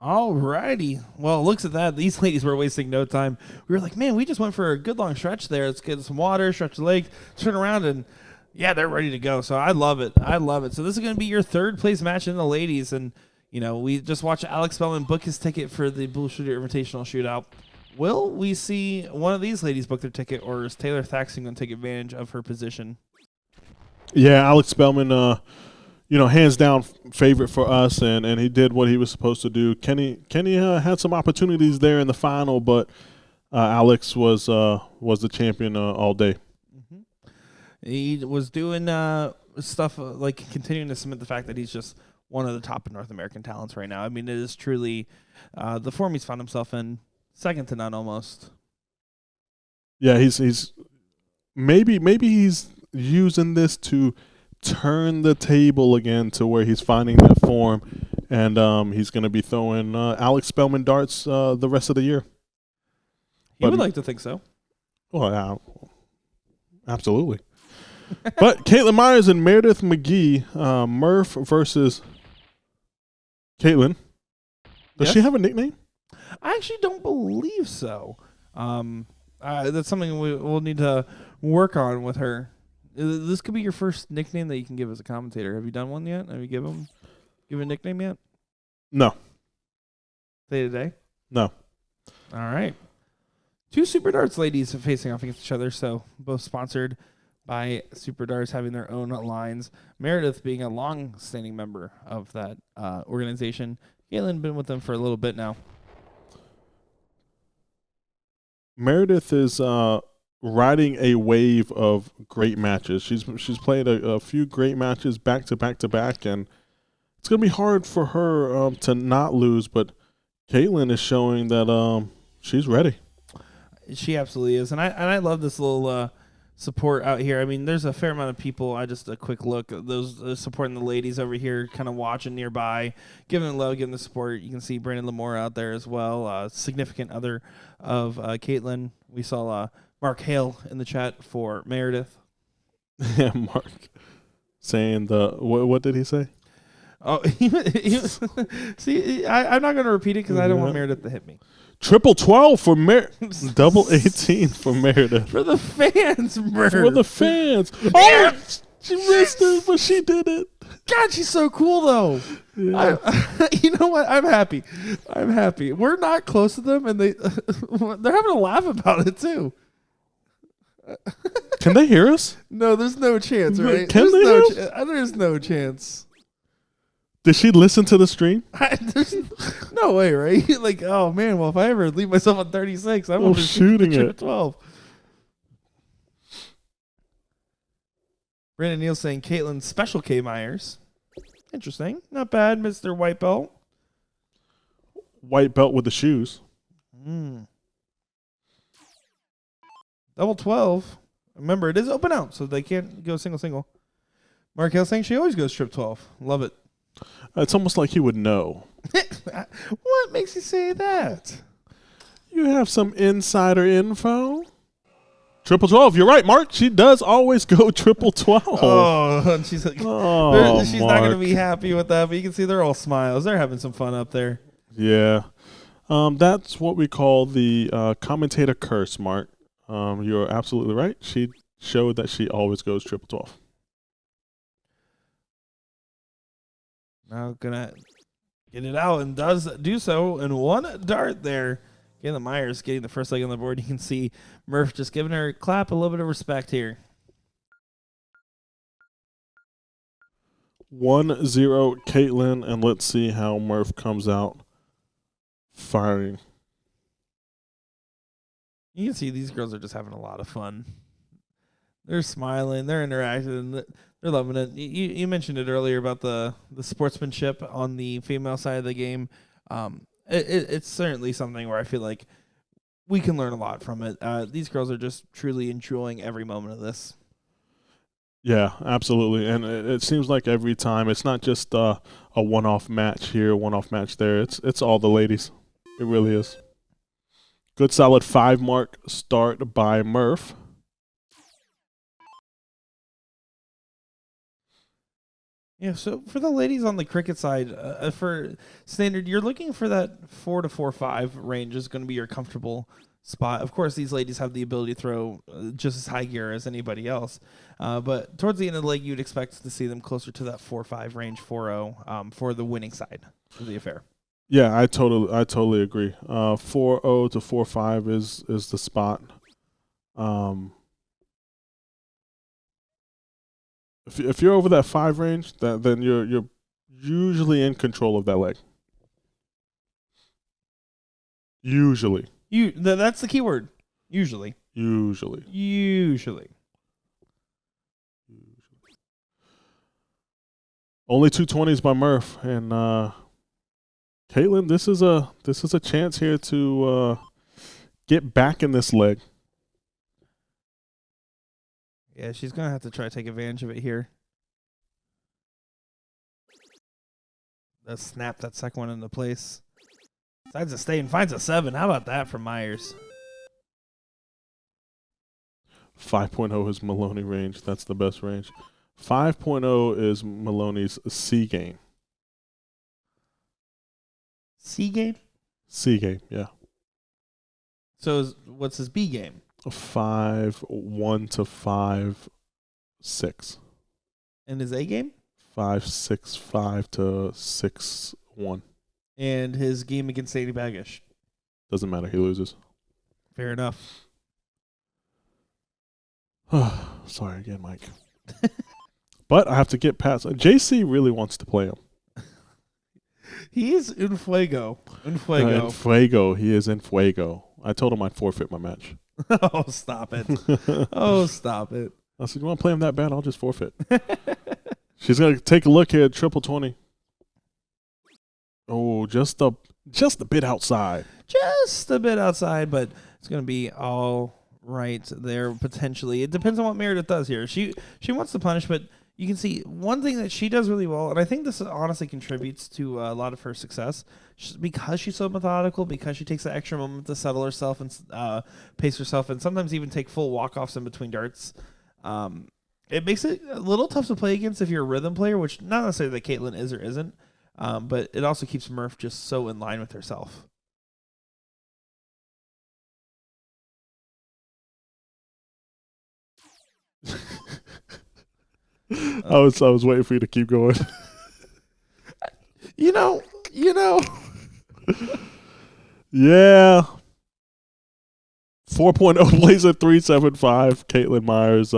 All righty. Well, looks at that. These ladies were wasting no time. We were like, man, we just went for a good long stretch there. Let's get some water, stretch the legs, turn around, and yeah, they're ready to go. So I love it. I love it. So this is going to be your third place match in the ladies. And, you know, we just watched Alex Spellman book his ticket for the Blue Shooter Invitational Shootout. Will we see one of these ladies book their ticket, or is Taylor Thaxton going to take advantage of her position? Yeah, Alex Spellman, hands down favorite for us, and he did what he was supposed to do. Kenny had some opportunities there in the final, but Alex was the champion all day. Mm-hmm. He was doing stuff like continuing to cement the fact that he's just one of the top North American talents right now. I mean, it is truly the form he's found himself in, second to none almost. Yeah, he's maybe he's using this to turn the table again to where he's finding that form, and he's going to be throwing Alex Spellman darts the rest of the year. He would like to think so. Well, yeah, absolutely. But Kaitlin Myers and Meradith McGee, Murph versus Kaitlin. Does she have a nickname? I actually don't believe so. That's something we'll need to work on with her. This could be your first nickname that you can give as a commentator. Have you done one yet? Have you give a nickname yet? No. Day to day? No. All right. Two Super Darts ladies facing off against each other, so both sponsored by Super Darts, having their own lines. Meredith being a long-standing member of that organization. Kaitlin been with them for a little bit now. Meredith is riding a wave of great matches. She's played a few great matches back to back, and it's gonna be hard for her to not lose. But Kaitlin is showing that she's ready. She absolutely is, and I love this little support out here. I mean, there's a fair amount of people. Just a quick look, those supporting the ladies over here, kind of watching nearby, giving love, giving the support. You can see Brandon Lamore out there as well, significant other of Kaitlin. We saw Mark Hale in the chat for Meredith. Yeah, Mark saying what did he say? Oh, see, I'm not going to repeat it because I don't want Meredith to hit me. Triple 12 for Meredith. Double 18 for Meredith. For the fans, Murph. For the fans. Oh, she missed it, but she did it. God, she's so cool, though. Yeah. You know what? I'm happy. We're not close to them, and they're having a laugh about it, too. Can they hear us? No, there's no chance, right? Can they hear us? There's no chance. Did she listen to the stream? There's no way, right? Like, oh, man, well, if I ever leave myself on 36, I'm shooting it. 12. Brandon Neal saying Kaitlin Special K Myers. Interesting. Not bad, Mr. White Belt. White belt with the shoes. Double 12. Remember, it is open out, so they can't go single. Mark Hale saying she always goes strip 12. Love it. It's almost like he would know. What makes you say that? You have some insider info. Triple 12. You're right, Mark. She does always go triple 12. Oh, and she's like, she's Mark. not going to be happy with that, but you can see they're all smiles. They're having some fun up there. Yeah. That's what we call the commentator curse, Mark. You're absolutely right. She showed that she always goes triple 12. Now gonna get it out and does do so in one dart there. Kaitlin Myers getting the first leg on the board. You can see Murph just giving her a clap, a little bit of respect here. 1-0 Kaitlin, and let's see how Murph comes out firing. You can see these girls are just having a lot of fun. They're smiling, they're interacting, they're loving it. You mentioned it earlier about the sportsmanship on the female side of the game. It's certainly something where I feel like we can learn a lot from it. These girls are just truly enjoying every moment of this. Yeah, absolutely. And it seems like every time it's not just a one-off match here, one-off match there. It's all the ladies. It really is. Good solid 5-mark start by Murph. Yeah, so for the ladies on the cricket side, for standard, you're looking for that 4 to 4-5 range is going to be your comfortable spot. Of course, these ladies have the ability to throw just as high gear as anybody else, but towards the end of the leg, you'd expect to see them closer to that 4-5 range, 4-0 for the winning side of the affair. Yeah, I totally agree. 4-0 to 4-5 is the spot. If you're over that 5 range, then you're usually in control of that leg. Usually. That's the key word. Usually. Only 220s by Murph, and Kaitlin, this is a chance here to get back in this leg. Yeah, she's going to have to try to take advantage of it here. Let's snap that second one into place. Decides to stay and finds a 7. How about that from Myers? 5.0 is Maloney range. That's the best range. 5.0 is Maloney's C game. C game? C game, yeah. So what's his B game? 5-1 to 5-6. And his A game? 5-6-5 to 6-1. And his game against Sadie Baggish? Doesn't matter. He loses. Fair enough. Sorry again, Mike. But I have to get past. JC really wants to play him. He is un fuego. In fuego. He is in fuego. I told him I'd forfeit my match. Oh, stop it. Oh, stop it. I said, you want to play him that bad? I'll just forfeit. She's going to take a look here at triple 20. Oh, just a bit outside. Just a bit outside, but it's going to be all right there potentially. It depends on what Meredith does here. She wants to punish, but you can see one thing that she does really well, and I think this honestly contributes to a lot of her success, because she's so methodical, because she takes the extra moment to settle herself and pace herself, and sometimes even take full walk-offs in between darts. It makes it a little tough to play against if you're a rhythm player, which not necessarily that Kaitlin is or isn't, but it also keeps Murph just so in line with herself. I was waiting for you to keep going. You know. Yeah. 4.0 plays at 3.75. Kaitlin Myers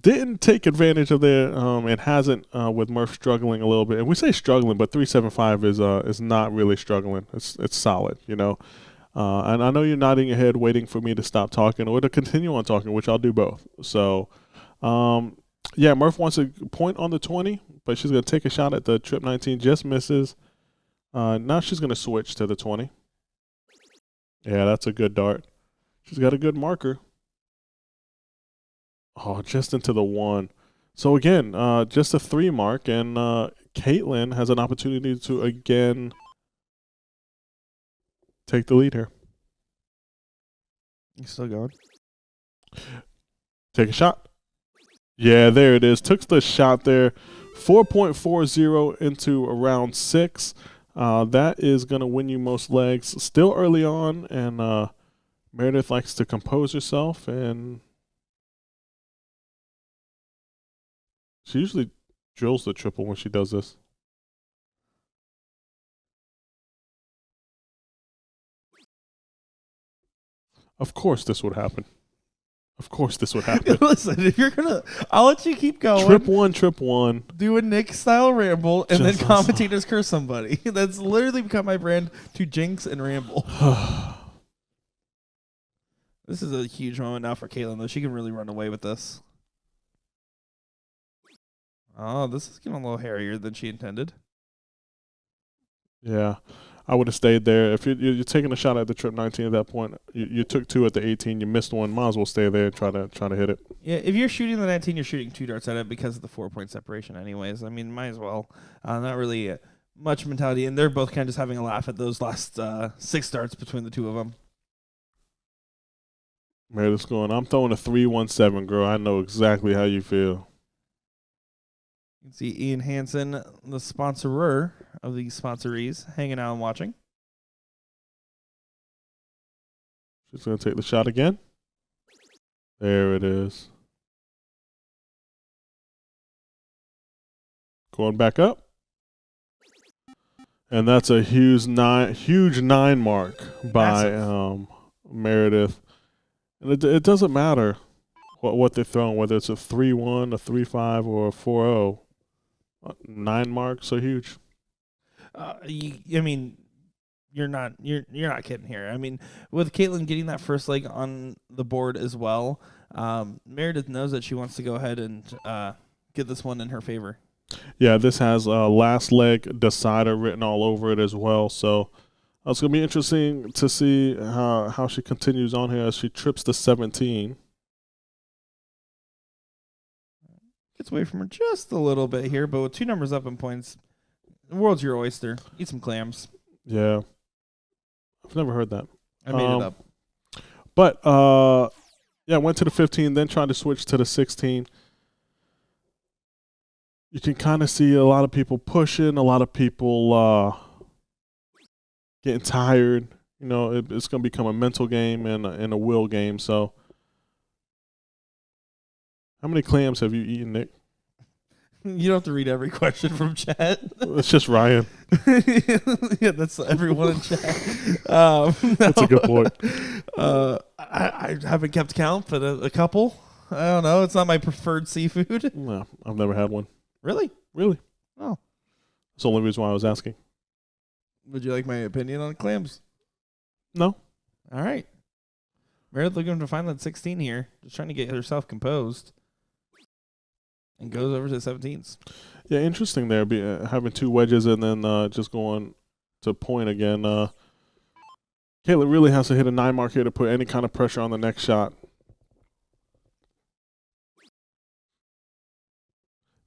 didn't take advantage of there and hasn't with Murph struggling a little bit. And we say struggling, but 3.75 is not really struggling. It's solid, you know. And I know you're nodding your head waiting for me to stop talking or to continue on talking, which I'll do both. So, yeah, Murph wants a point on the 20, but she's going to take a shot at the trip 19, just misses. Now she's going to switch to the 20. Yeah, that's a good dart. She's got a good marker. Oh, just into the 1. So, again, just a 3 mark, and Kaitlin has an opportunity to, again, take the lead here. You still going? Take a shot. Yeah, there it is. Took the shot there. 4.40 into round 6. That is going to win you most legs. Still early on, and Meredith likes to compose herself, and she usually drills the triple when she does this. Of course this would happen. Listen, if you're gonna, I'll let you keep going. Trip one. Do a Nick style ramble, and then commentators curse somebody. That's literally become my brand, to jinx and ramble. This is a huge moment now for Kaitlin, though. She can really run away with this. Oh, this is getting a little hairier than she intended. Yeah. I would have stayed there. If you're taking a shot at the trip 19 at that point, you took 2 at the 18, you missed 1. Might as well stay there and try to hit it. Yeah, if you're shooting the 19, you're shooting 2 darts at it because of the 4-point separation anyways. I mean, might as well. Not really much mentality, and they're both kind of just having a laugh at those last 6 darts between the two of them. Meredith's going, I'm throwing a 3-1-7, girl. I know exactly how you feel. You can see Ian Hansen, the sponsorer of these sponsorees, hanging out and watching. She's going to take the shot again. There it is. Going back up. And that's a huge nine mark by Meradith. And it doesn't matter what they're throwing, whether it's a 3-1, a 3-5, or a 4-0. 9 marks, so huge. I mean, you're not kidding here. I mean, with Kaitlin getting that first leg on the board as well, Meradith knows that she wants to go ahead and get this one in her favor. Yeah, this has last leg decider written all over it as well. So it's going to be interesting to see how she continues on here as she trips to 17. Gets away from her just a little bit here, but with 2 numbers up in points, the world's your oyster. Eat some clams. Yeah. I've never heard that. I made it up. But, yeah, went to the 15, then tried to switch to the 16. You can kind of see a lot of people pushing, a lot of people getting tired. You know, it's going to become a mental game and a will game. So, how many clams have you eaten, Nick? You don't have to read every question from chat. It's just Ryan. Yeah, that's everyone in chat. That's a good point. I haven't kept count, but a couple. I don't know. It's not my preferred seafood. No, I've never had one. Really? Really? Oh. That's the only reason why I was asking. Would you like my opinion on clams? No. All right. Meredith looking to find that 16 here. Just trying to get herself composed. And goes over to the 17s. Yeah, interesting there. Having 2 wedges and then just going to point again. Kaitlin really has to hit a 9 mark here to put any kind of pressure on the next shot.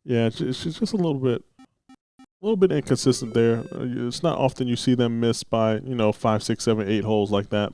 Yeah, she's just a little bit inconsistent there. It's not often you see them miss by 5, 6, 7, 8 holes like that.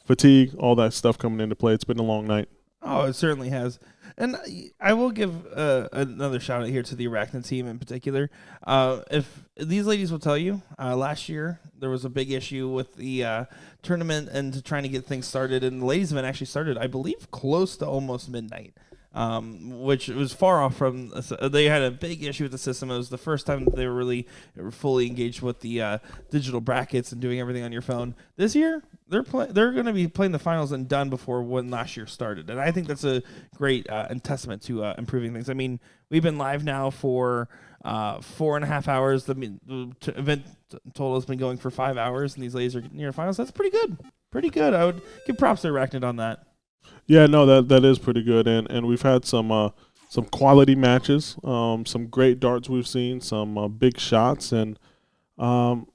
Fatigue, all that stuff coming into play. It's been a long night. Oh, it certainly has. And I will give another shout out here to the Arachnid team in particular. If these ladies will tell you, last year there was a big issue with the tournament and trying to get things started. And the ladies event actually started, I believe, close to almost midnight. Which was far off from. They had a big issue with the system. It was the first time that they were fully engaged with the digital brackets and doing everything on your phone. This year, they're going to be playing the finals and done before when last year started, and I think that's a great testament to improving things. I mean, we've been live now for 4.5 hours. The event total has been going for 5 hours, and these ladies are near finals. That's pretty good. Pretty good. I would give props to Arachnid on that. Yeah, no, that is pretty good, and we've had some quality matches, some great darts we've seen, some big shots, and not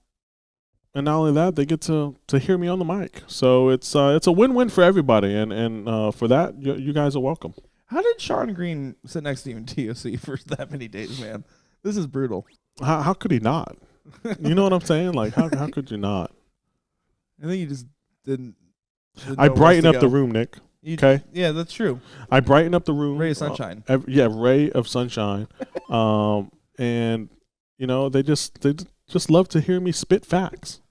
only that, they get to hear me on the mic, so it's a win-win for everybody, and for that, you guys are welcome. How did Sean Green sit next to you in TOC for that many days, man? This is brutal. How could he not? You know what I'm saying? Like, how could you not? I think you just didn't I brighten up the room, Nick. Okay. Yeah, that's true. I brighten up the room. Ray of sunshine. Ray of sunshine. And they just love to hear me spit facts.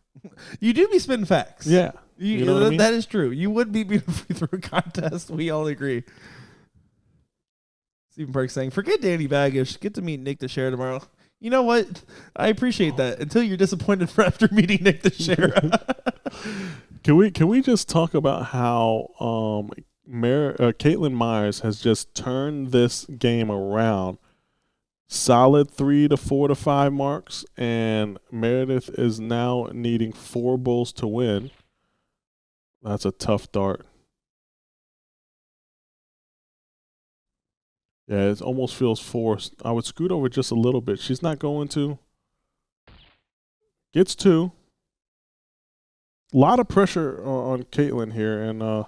You do be spitting facts. Yeah. You know what I mean? That is true. You would beat me in a free throw contest. We all agree. Stephen Park saying, "Forget Danny Baggish. Get to meet Nick DiChiria tomorrow." You know what? I appreciate that until you're disappointed for after meeting Nick DiChiria. Can we just talk about how Kaitlin Myers has just turned this game around? Solid 3 to 4 to 5 marks, and Meradith is now needing 4 bulls to win. That's a tough dart. Yeah, it almost feels forced. I would scoot over just a little bit. She's not going to. Gets 2. A lot of pressure on Kaitlin here, and the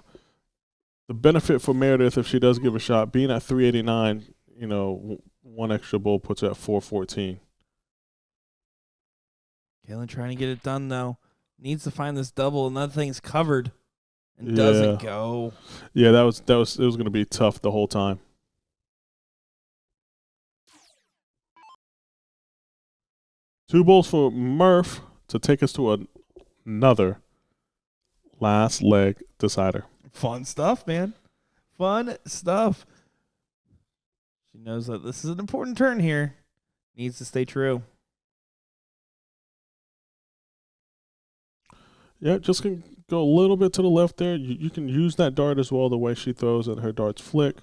benefit for Meradith if she does give a shot, being at 389, one extra bull puts her at 414. Kaitlin trying to get it done though. Needs to find this double, and that thing's covered, and doesn't go. Yeah, it was going to be tough the whole time. 2 bowls for Murph to take us to another last leg decider. Fun stuff, man. Fun stuff. She knows that this is an important turn here. Needs to stay true. Yeah, just can go a little bit to the left there. You can use that dart as well, the way she throws it. Her darts flick.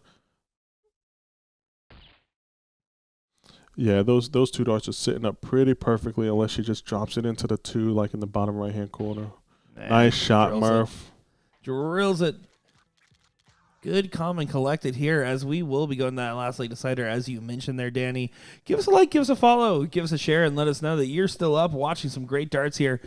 Yeah, those 2 darts are sitting up pretty perfectly unless she just drops it into the 2 like in the bottom right-hand corner. Nice shot, Murph. Drills it. Good, calm, and collected here as we will be going that last leg decider, as you mentioned there, Danny. Give us a like, give us a follow, give us a share, and let us know that you're still up watching some great darts here.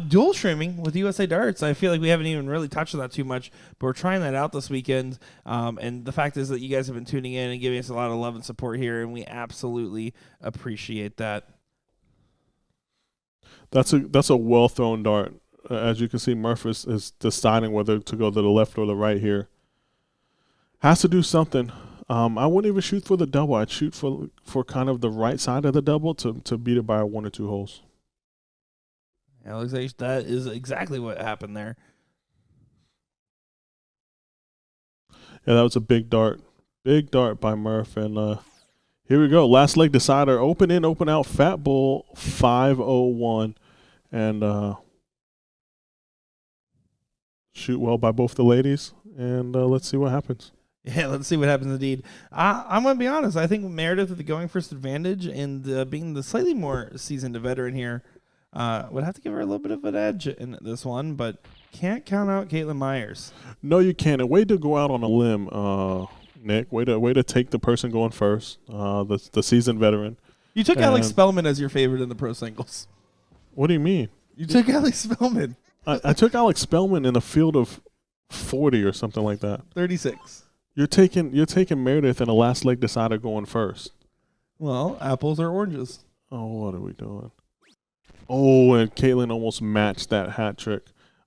Dual streaming with USA Darts. I feel like we haven't even really touched on that too much, but we're trying that out this weekend. And the fact is that you guys have been tuning in and giving us a lot of love and support here, and we absolutely appreciate that. That's a well-thrown dart. As you can see, Murph is deciding whether to go to the left or the right here. Has to do something. I wouldn't even shoot for the double. I'd shoot for kind of the right side of the double to beat it by 1 or 2 holes. Yeah, looks like that is exactly what happened there. Yeah, that was a big dart. Big dart by Murph. And here we go. Last leg decider. Open in, open out. Fat Bull 501. And shoot well by both the ladies. And let's see what happens. Yeah, let's see what happens indeed. I'm going to be honest. I think Meradith with the going first advantage and being the slightly more seasoned veteran here would have to give her a little bit of an edge in this one, but can't count out Kaitlin Myers. No, you can't. And way to go out on a limb, Nick. Way to take the person going first, the seasoned veteran. You took Alex Spellman as your favorite in the pro singles. What do you mean? You took Alex Spellman. I took Alex Spellman in a field of 40 or something like that. 36. You're taking Meredith in a last leg decider going first. Well, apples or oranges. Oh, what are we doing? Oh, and Kaitlin almost matched that hat trick.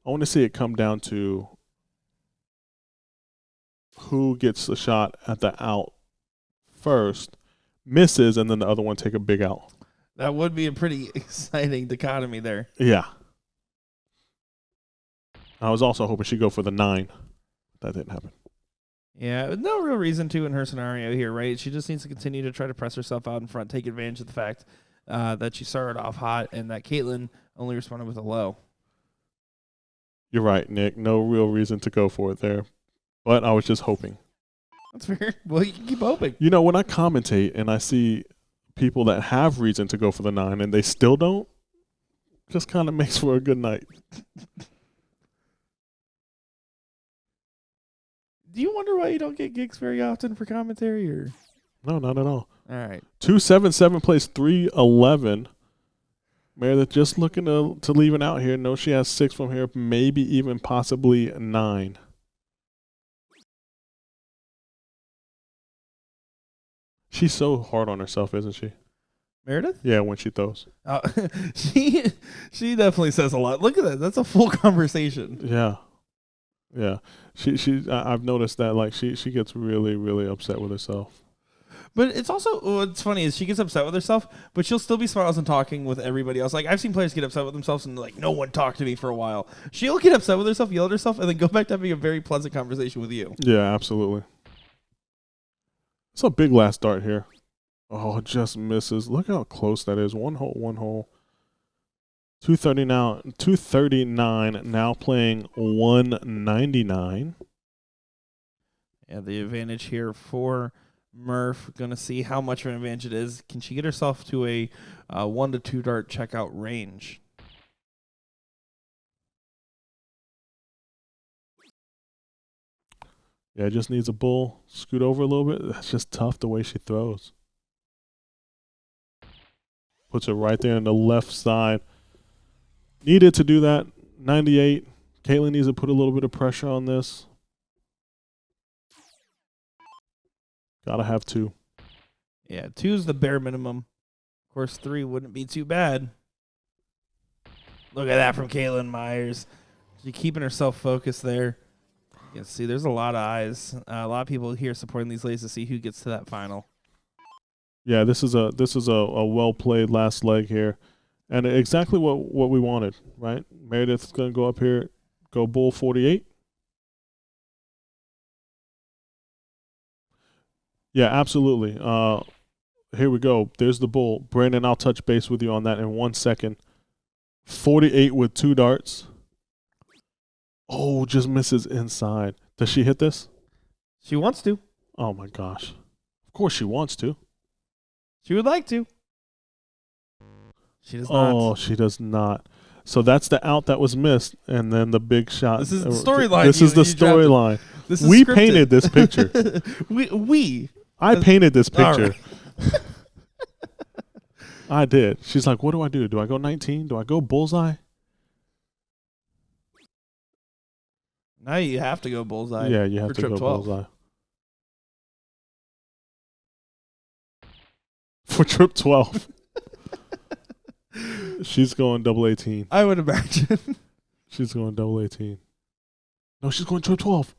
I want to see it come down to who gets the shot at the out first, misses, and then the other one take a big out. That would be a pretty exciting dichotomy there. Yeah. I was also hoping she'd go for the 9. That didn't happen. Yeah, no real reason to in her scenario here, right? She just needs to continue to try to press herself out in front, take advantage of the fact that she started off hot and that Kaitlin only responded with a low. You're right, Nick. No real reason to go for it there. But I was just hoping. That's fair. Well, you can keep hoping. You know, when I commentate and I see people that have reason to go for the 9 and they still don't, just kind of makes for a good night. Do you wonder why you don't get gigs very often for commentary? Or No, not at all. All right. 277 plays 311. Meredith just looking to leave it out here. No, she has 6 from here, maybe even possibly 9. She's so hard on herself, isn't she? Meredith? Yeah, when she throws. She definitely says a lot. Look at that. That's a full conversation. Yeah. Yeah. I've noticed that like she gets really, really upset with herself. But it's also, what's funny is she gets upset with herself, but she'll still be smiles and talking with everybody else. Like, I've seen players get upset with themselves and, like, no one talked to me for a while. She'll get upset with herself, yell at herself, and then go back to having a very pleasant conversation with you. Yeah, absolutely. It's a big last dart here. Oh, it just misses. Look how close that is. One hole. 239 now playing 199. Yeah, the advantage here for Murph. Going to see how much of an advantage it is. Can she get herself to a 1 to 2 dart checkout range? Yeah, it just needs a bull. Scoot over a little bit. That's just tough the way she throws. Puts it right there on the left side. Needed to do that. 98. Kaitlin needs to put a little bit of pressure on this. Gotta have 2. Yeah, 2 is the bare minimum. Of course, 3 wouldn't be too bad. Look at that from Kaitlin Myers. She's keeping herself focused there. You can see there's a lot of eyes. A lot of people here supporting these ladies to see who gets to that final. Yeah, this is a well played last leg here. And exactly what we wanted, right? Meredith's going to go up here, go bull 48. Yeah, absolutely. Here we go. There's the bull. Brandon, I'll touch base with you on that in 1 second. 48 with 2 darts. Oh, just misses inside. Does she hit this? She wants to. Oh, my gosh. Of course she wants to. She would like to. She does not. Oh, she does not. So that's the out that was missed, and then the big shot. This is the storyline. This is the storyline. We painted this picture. I painted this picture. Right. I did. She's like, what do I do? Do I go 19? Do I go bullseye? Now you have to go bullseye. Yeah, you have to go 12. bullseye. For trip 12. She's going double 18. I would imagine. She's going double 18. No, she's going trip 12.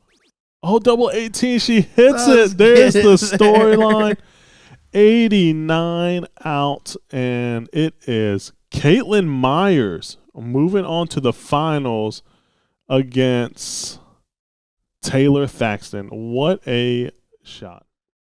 Oh, double 18. She hits it. There's the storyline. 89 out, and it is Kaitlin Myers moving on to the finals against Taylor Thaxton. What a shot.